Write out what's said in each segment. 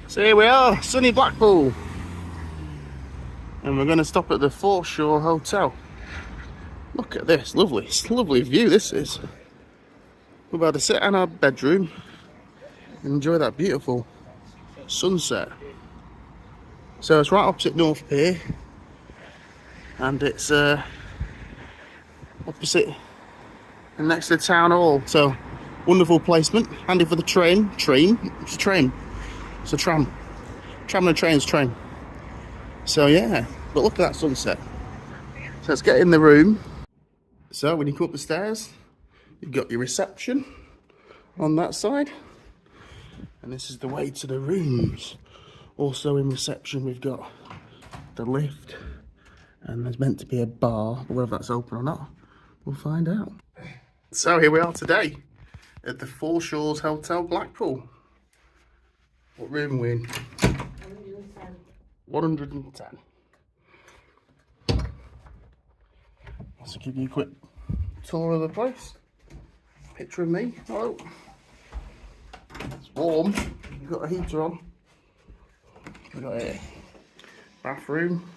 So here we are, sunny Blackpool. And we're going to stop at the Forshaw Hotel. Look at this, lovely, lovely view this is. We're about to sit in our bedroom and enjoy that beautiful sunset. So it's right opposite North Pier. And it's opposite and next to the town hall. So wonderful placement, handy for the train. It's a train. It's a tram. Tram and a train's train. So yeah, but look at that sunset. So let's get in the room. So when you come up the stairs, you've got your reception on that side. And this is the way to the rooms. Also in reception we've got the lift. And there's meant to be a bar, but whether that's open or not, we'll find out. So here we are today at the Forshaw Hotel Blackpool. What room are we in? 110. So give you a quick tour of the place. Picture of me. Hello. It's warm. We've got a heater on. We've got a bathroom.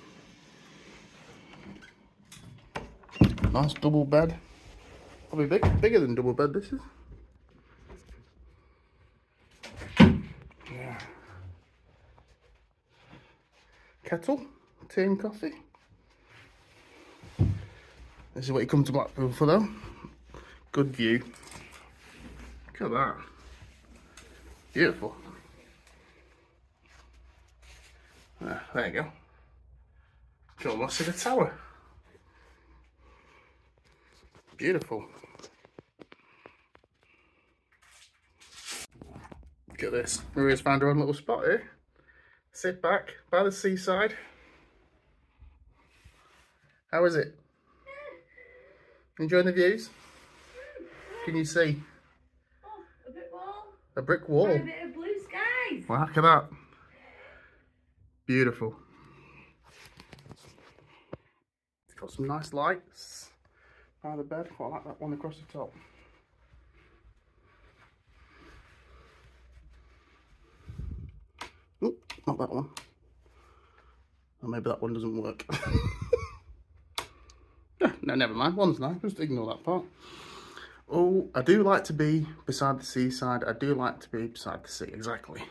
Nice double bed. Probably bigger than double bed this is. Yeah. Kettle, tea and coffee. This is what you come to Blackpool for though. Good view. Look at that. Beautiful. There you go. You can almost see the tower. Beautiful. Look at this. Maria's found her own little spot here. Sit back by the seaside. How is it? Enjoying the views? Can you see? Oh, a brick wall. A brick wall? And a bit of blue skies. Well, look at that. Beautiful. It's got some nice lights by the bed. Quite like that one across the top. Oh, not that one. Or maybe that one doesn't work. No, never mind. One's nice. Just ignore that part. Oh, I do like to be beside the seaside. I do like to be beside the sea. Exactly.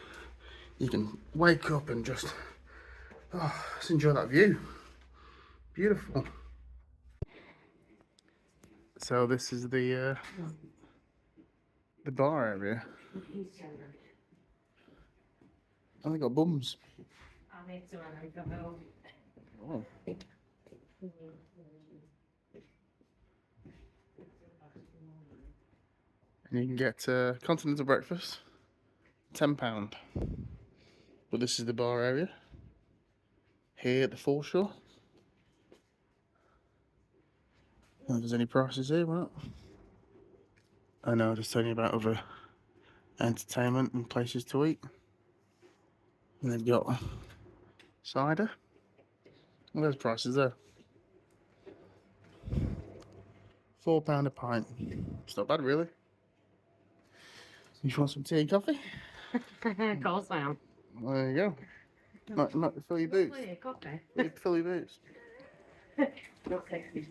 You can wake up and just just enjoy that view. Beautiful. So this is the bar area. Oh, they got bums. I'll make some when I go home. Oh. And you can get continental breakfast, £10. But this is the bar area here at the Forshaw. If there's any prices here, well, I know, just telling you about other entertainment and places to eat. And they've got cider. Well, there's prices there. £4 a pint. It's not bad, really. You want some tea and coffee? Of course I am. There you go. Might fill your boots. Coffee. Fill your boots. Not 60.